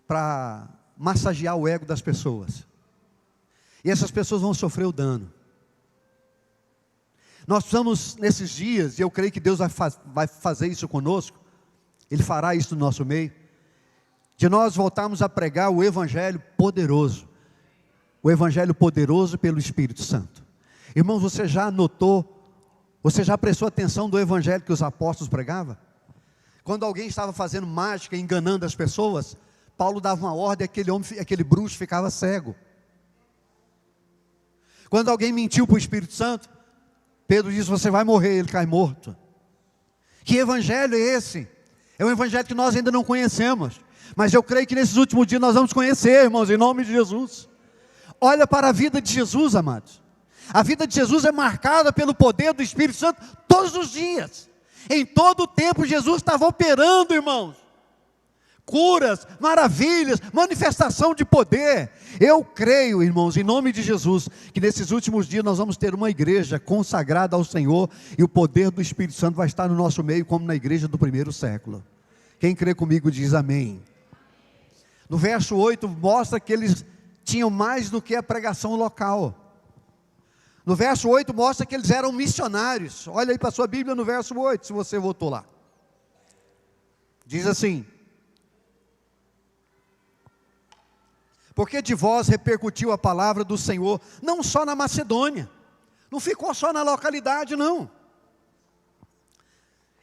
Para massagear o ego das pessoas. E essas pessoas vão sofrer o dano. Nós precisamos, nesses dias, e eu creio que Deus vai fazer isso conosco, Ele fará isso no nosso meio, de nós voltarmos a pregar o evangelho poderoso. O evangelho poderoso pelo Espírito Santo. Irmãos, você já notou, você já prestou atenção do evangelho que os apóstolos pregavam? Quando alguém estava fazendo mágica, enganando as pessoas, Paulo dava uma ordem, aquele bruxo ficava cego. Quando alguém mentiu para o Espírito Santo, Pedro disse, você vai morrer, ele cai morto. Que evangelho é esse? É um evangelho que nós ainda não conhecemos, mas eu creio que nesses últimos dias nós vamos conhecer, irmãos, em nome de Jesus. Olha para a vida de Jesus, amados. A vida de Jesus é marcada pelo poder do Espírito Santo todos os dias. Em todo o tempo Jesus estava operando, irmãos. Curas, maravilhas, manifestação de poder. Eu creio, irmãos, em nome de Jesus, que nesses últimos dias nós vamos ter uma igreja consagrada ao Senhor, e o poder do Espírito Santo vai estar no nosso meio, como na igreja do primeiro século. Quem crê comigo diz amém. No verso 8 mostra que eles tinham mais do que a pregação local. No verso 8 mostra que eles eram missionários. Olha aí para a sua Bíblia no verso 8, se você voltou lá. Diz assim: porque de vós repercutiu a palavra do Senhor, não só na Macedônia, não ficou só na localidade não,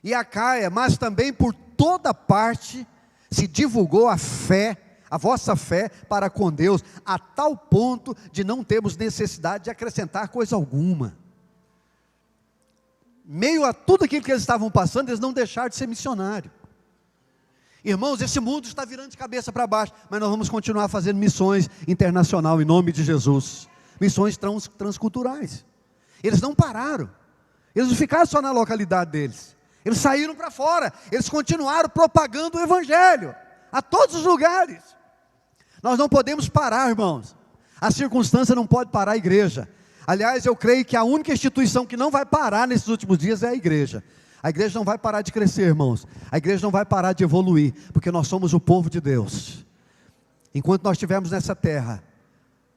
e Acaia, mas também por toda parte se divulgou a fé, a vossa fé para com Deus, a tal ponto de não termos necessidade de acrescentar coisa alguma. meio a tudo aquilo que eles estavam passando, eles não deixaram de ser missionários. Irmãos, esse mundo está virando de cabeça para baixo, mas nós vamos continuar fazendo missões internacional em nome de Jesus. Missões transculturais. Eles não pararam. Eles não ficaram só na localidade deles. Eles saíram para fora. Eles continuaram propagando o Evangelho a todos os lugares. Nós não podemos parar, irmãos. A circunstância não pode parar a igreja. Aliás, eu creio que a única instituição que não vai parar nesses últimos dias é a igreja. A igreja não vai parar de crescer, irmãos. A igreja não vai parar de evoluir, porque nós somos o povo de Deus. Enquanto nós estivermos nessa terra,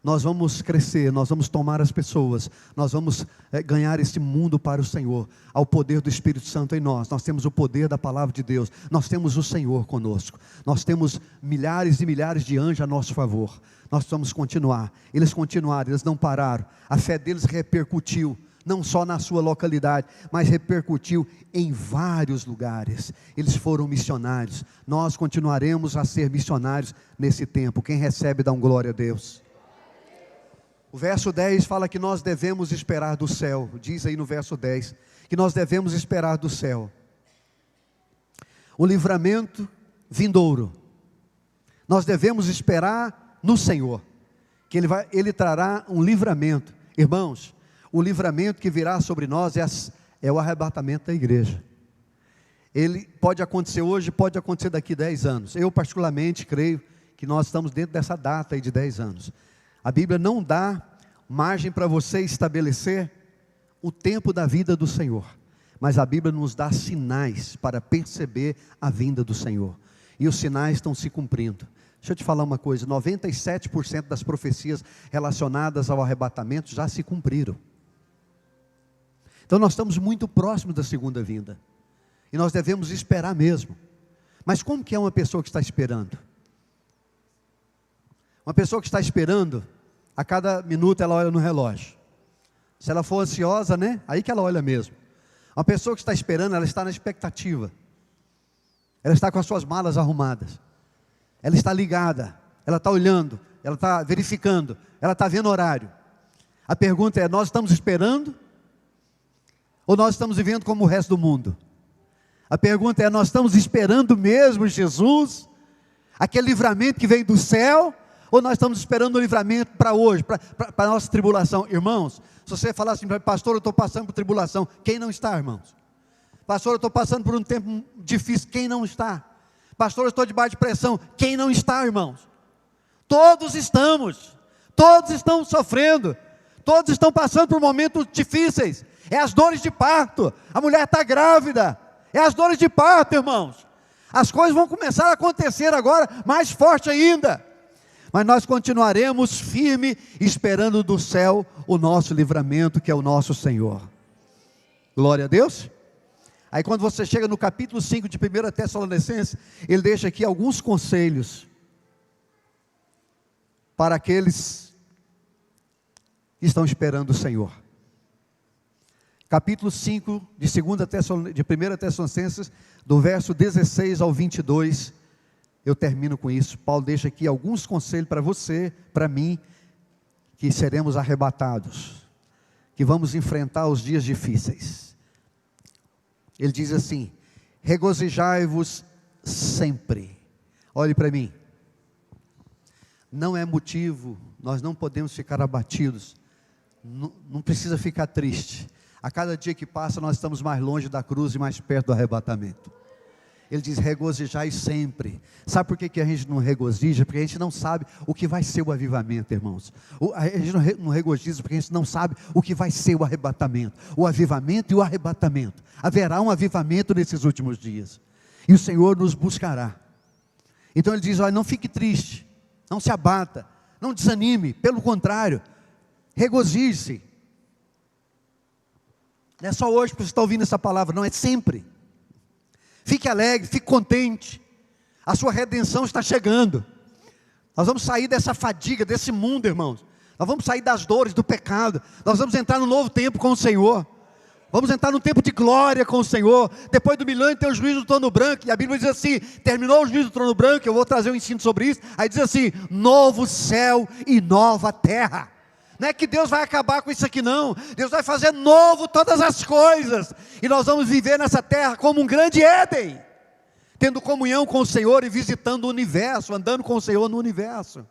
nós vamos crescer, nós vamos tomar as pessoas, nós vamos ganhar esse mundo para o Senhor, ao poder do Espírito Santo em nós. Nós temos o poder da palavra de Deus, nós temos o Senhor conosco, nós temos milhares e milhares de anjos a nosso favor. Nós precisamos continuar. Eles continuaram, eles não pararam. A fé deles repercutiu, não só na sua localidade, mas repercutiu em vários lugares. Eles foram missionários. Nós continuaremos a ser missionários nesse tempo. Quem recebe, dá um glória a Deus. O verso 10 fala que nós devemos esperar do céu. Diz aí no verso 10, que nós devemos esperar do céu o livramento vindouro. Nós devemos esperar no Senhor, que Ele trará um livramento. Irmãos, o livramento que virá sobre nós é o arrebatamento da igreja. Ele pode acontecer hoje, pode acontecer daqui 10 anos. Eu particularmente creio que nós estamos dentro dessa data aí de 10 anos. A Bíblia não dá margem para você estabelecer o tempo da vida do Senhor, mas a Bíblia nos dá sinais para perceber a vinda do Senhor, e os sinais estão se cumprindo. Deixa eu te falar uma coisa, 97% das profecias relacionadas ao arrebatamento já se cumpriram. Então nós estamos muito próximos da segunda vinda, e nós devemos esperar mesmo. Mas como que é uma pessoa que está esperando? Uma pessoa que está esperando, a cada minuto ela olha no relógio. Se ela for ansiosa, né? Aí que ela olha mesmo. Uma pessoa que está esperando, ela está na expectativa. Ela está com as suas malas arrumadas. Ela está ligada, ela está olhando, ela está verificando, ela está vendo horário. A pergunta é, nós estamos esperando? Ou nós estamos vivendo como o resto do mundo? A pergunta é, nós estamos esperando mesmo Jesus? Aquele livramento que vem do céu? Ou nós estamos esperando o livramento para hoje, para a nossa tribulação? Irmãos, se você falar assim, pastor, eu estou passando por tribulação. Quem não está, irmãos? Pastor, eu estou passando por um tempo difícil. Quem não está? Pastor, eu estou debaixo de pressão. Quem não está, irmãos? Todos estamos. Todos estão sofrendo. Todos estão passando por momentos difíceis. É as dores de parto. A mulher está grávida. É as dores de parto, irmãos. As coisas vão começar a acontecer agora, mais forte ainda. Mas nós continuaremos firme, esperando do céu o nosso livramento, que é o nosso Senhor. Glória a Deus. Aí quando você chega no capítulo 5 de 1 Tessalonicenses, ele deixa aqui alguns conselhos para aqueles que estão esperando o Senhor. Capítulo 5 de 1 Tessalonicenses, do verso 16 ao 22, eu termino com isso. Paulo deixa aqui alguns conselhos para você, para mim, que seremos arrebatados, que vamos enfrentar os dias difíceis. Ele diz assim, regozijai-vos sempre. Olhe para mim, não é motivo, nós não podemos ficar abatidos, não precisa ficar triste. A cada dia que passa nós estamos mais longe da cruz e mais perto do arrebatamento. Ele diz, regozijai sempre. Sabe por que a gente não regozija? Porque a gente não sabe o que vai ser o avivamento, irmãos. A gente não regozija porque a gente não sabe o que vai ser o arrebatamento. O avivamento e o arrebatamento. Haverá um avivamento nesses últimos dias. E o Senhor nos buscará. Então ele diz, olha, não fique triste, não se abata, não desanime. Pelo contrário, regozije-se. Não é só hoje que você está ouvindo essa palavra, não, é sempre. Fique alegre, fique contente, a sua redenção está chegando. Nós vamos sair dessa fadiga, desse mundo, irmãos. Nós vamos sair das dores, do pecado. Nós vamos entrar num novo tempo com o Senhor. Vamos entrar num tempo de glória com o Senhor. Depois do milênio tem o juízo do trono branco. E a Bíblia diz assim, terminou o juízo do trono branco, eu vou trazer um ensino sobre isso. Aí diz assim, novo céu e nova terra. Não é que Deus vai acabar com isso aqui não. Deus vai fazer novo todas as coisas. E nós vamos viver nessa terra como um grande Éden. Tendo comunhão com o Senhor e visitando o universo, andando com o Senhor no universo.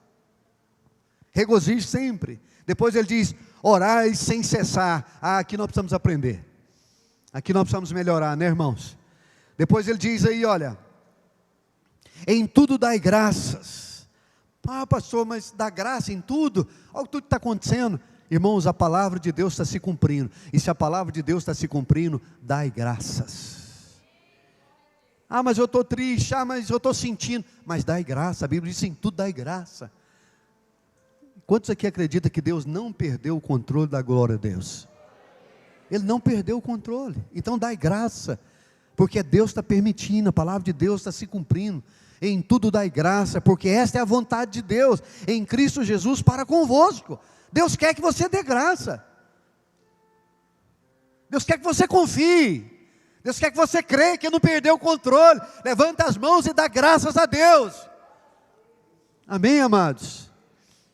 Regozije sempre. Depois ele diz, orai sem cessar. Aqui nós precisamos aprender. Aqui nós precisamos melhorar, né, irmãos? Depois ele diz aí, olha, em tudo dai graças. Pastor, mas dá graça em tudo? Olha tudo que está acontecendo. Irmãos, a palavra de Deus está se cumprindo. E se a palavra de Deus está se cumprindo, dai graças. Mas eu estou triste, mas eu estou sentindo. Mas dai graça, a Bíblia diz em tudo dai graça. Quantos aqui acreditam que Deus não perdeu o controle da glória de Deus? Ele não perdeu o controle. Então dai graça. Porque Deus está permitindo, a palavra de Deus está se cumprindo. Em tudo dai graça, porque esta é a vontade de Deus, em Cristo Jesus para convosco. Deus quer que você dê graça. Deus quer que você confie. Deus quer que você creia que não perdeu o controle. Levanta as mãos e dá graças a Deus. Amém, amados?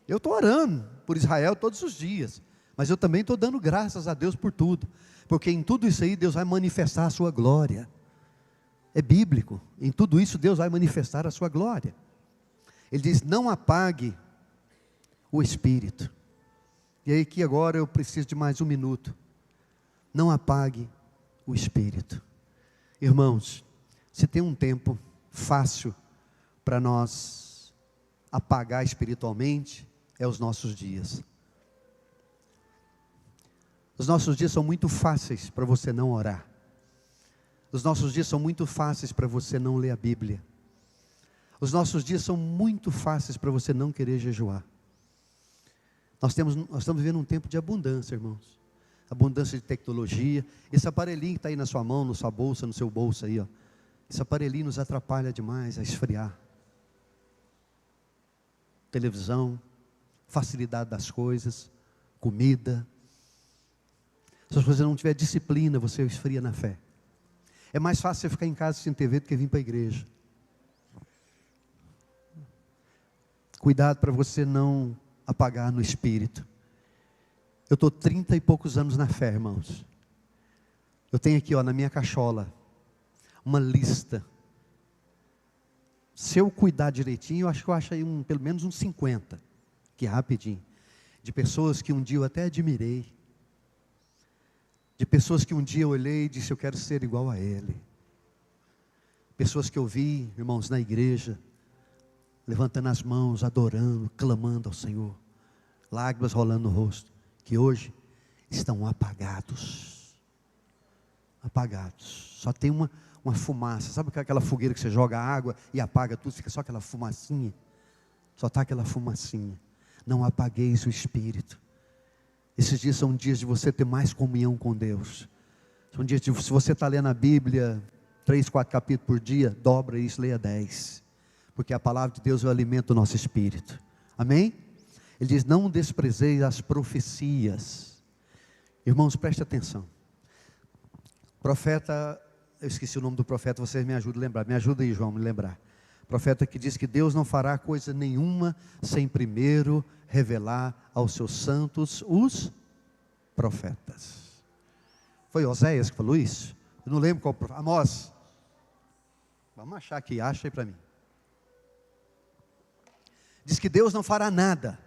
Eu estou orando por Israel todos os dias. Mas eu também estou dando graças a Deus por tudo. Porque em tudo isso aí Deus vai manifestar a sua glória. É bíblico. Em tudo isso Deus vai manifestar a sua glória. Ele diz, não apague o Espírito. E aí que agora eu preciso de mais um minuto. Não apague o Espírito. Irmãos, se tem um tempo fácil para nós apagar espiritualmente, é os nossos dias. Os nossos dias são muito fáceis para você não orar. Os nossos dias são muito fáceis para você não ler a Bíblia. Os nossos dias são muito fáceis para você não querer jejuar. Nós estamos vivendo um tempo de abundância, irmãos. Abundância de tecnologia. Esse aparelhinho que está aí na sua mão, na sua bolsa, no seu bolso aí, ó. Esse aparelhinho nos atrapalha demais a esfriar. Televisão, facilidade das coisas, comida. Se você não tiver disciplina, você esfria na fé. É mais fácil você ficar em casa sem TV do que vir para a igreja. Cuidado para você não apagar no espírito. Eu estou 30 e poucos anos na fé, irmãos. Eu tenho aqui, na minha cachola, uma lista. Se eu cuidar direitinho, eu acho que eu acho aí pelo menos uns 50, que rapidinho, de pessoas que um dia eu até admirei, de pessoas que um dia eu olhei e disse, eu quero ser igual a ele. Pessoas que eu vi, irmãos, na igreja, levantando as mãos, adorando, clamando ao Senhor, lágrimas rolando no rosto, que hoje estão apagados. Apagados. Só tem uma fumaça. Sabe aquela fogueira que você joga água e apaga tudo, fica só aquela fumacinha? Só está aquela fumacinha. Não apagueis o Espírito. Esses dias são dias de você ter mais comunhão com Deus. São dias de, se você está lendo a Bíblia, 3, 4 capítulos por dia, dobra isso, leia 10. Porque a palavra de Deus é o alimento do nosso espírito. Amém? Ele diz, não desprezeis as profecias. Irmãos, preste atenção. Profeta, eu esqueci o nome do profeta, vocês me ajudam a lembrar. Me ajuda aí, João, me lembrar. Profeta que diz que Deus não fará coisa nenhuma sem primeiro revelar aos seus santos os profetas. Foi Oséias que falou isso? Eu não lembro qual profeta. Amós. Vamos achar aqui, acha aí para mim. Diz que Deus não fará nada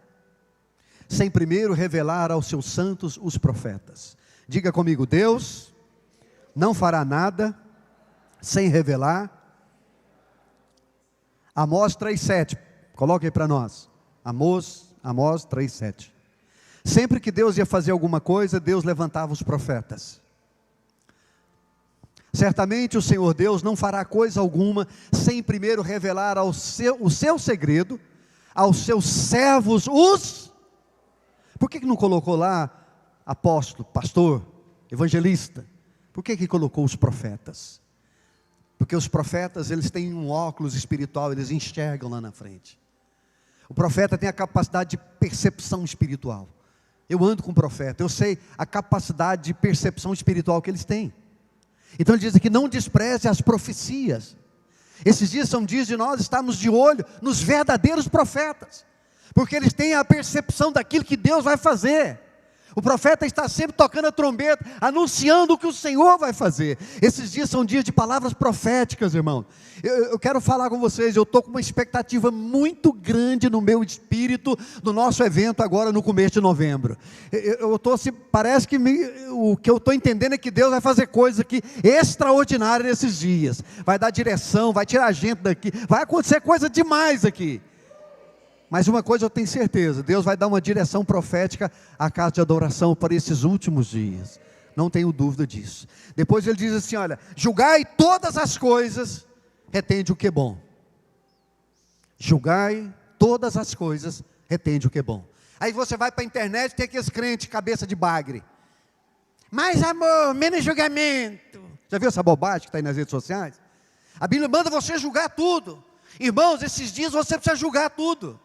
sem primeiro revelar aos seus santos os profetas. Diga comigo, Deus não fará nada sem revelar. Amós 3,7, coloque aí para nós. Amós 3,7. Sempre que Deus ia fazer alguma coisa, Deus levantava os profetas. Certamente o Senhor Deus não fará coisa alguma sem primeiro revelar o seu segredo aos seus servos os... Por que não colocou lá apóstolo, pastor, evangelista? Por que colocou os profetas? Porque os profetas, eles têm um óculos espiritual, eles enxergam lá na frente. O profeta tem a capacidade de percepção espiritual. Eu ando com o profeta, eu sei a capacidade de percepção espiritual que eles têm. Então ele diz aqui, não despreze as profecias. Esses dias são dias de nós estarmos de olho nos verdadeiros profetas. porque eles têm a percepção daquilo que Deus vai fazer. O profeta está sempre tocando a trombeta, anunciando o que o Senhor vai fazer. Esses dias são dias de palavras proféticas, irmão. Eu quero falar com vocês, eu estou com uma expectativa muito grande no meu espírito, do nosso evento agora no começo de novembro. Eu estou assim, parece que o que eu estou entendendo é que Deus vai fazer coisas aqui extraordinárias nesses dias. Vai dar direção, vai tirar a gente daqui, vai acontecer coisa demais aqui. Mas uma coisa eu tenho certeza, Deus vai dar uma direção profética à casa de adoração para esses últimos dias. Não tenho dúvida disso. Depois ele diz assim, olha, julgai todas as coisas, retende o que é bom. Julgai todas as coisas, retende o que é bom. Aí você vai para a internet, tem aqueles crentes cabeça de bagre. Mais amor, menos julgamento. Já viu essa bobagem que está aí nas redes sociais? A Bíblia manda você julgar tudo. Irmãos, esses dias você precisa julgar tudo.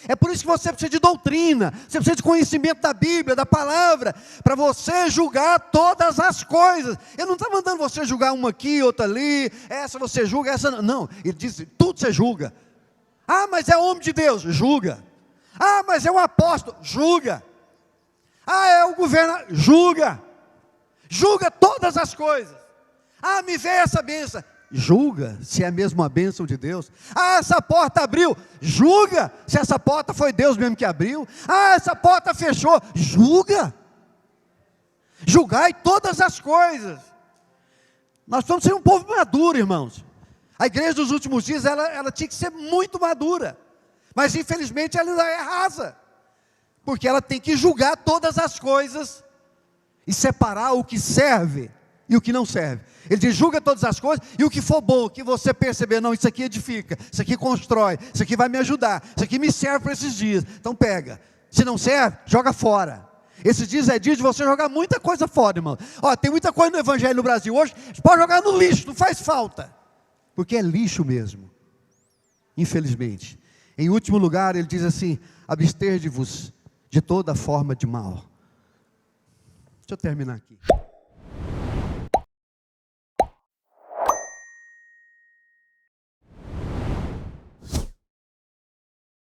É por isso que você precisa de doutrina, você precisa de conhecimento da Bíblia, da palavra, para você julgar todas as coisas. Ele não está mandando você julgar uma aqui, outra ali, essa você julga, essa não. Não, ele diz, tudo você julga. Ah, mas é homem de Deus, julga. Ah, mas é um apóstolo, julga. Ah, é o governador, julga. Julga todas as coisas. Ah, me veio essa bênção. Julga se é mesmo a bênção de Deus. Ah, essa porta abriu. Julga se essa porta foi Deus mesmo que abriu. Ah, essa porta fechou. Julga. Julgai todas as coisas. Nós precisamos ser um povo maduro, irmãos. A igreja dos últimos dias, ela tinha que ser muito madura. Mas infelizmente ela ainda é rasa. Porque ela tem que julgar todas as coisas e separar o que serve e o que não serve. Ele diz, julga todas as coisas, e o que for bom, que você perceber, não, isso aqui edifica, isso aqui constrói, isso aqui vai me ajudar, isso aqui me serve para esses dias, então pega. Se não serve, joga fora. Esses dias é dia de você jogar muita coisa fora, irmão. Ó, tem muita coisa no evangelho no Brasil hoje, você pode jogar no lixo, não faz falta, porque é lixo mesmo, infelizmente. Em último lugar, ele diz assim, abster-vos de toda forma de mal. Deixa eu terminar aqui.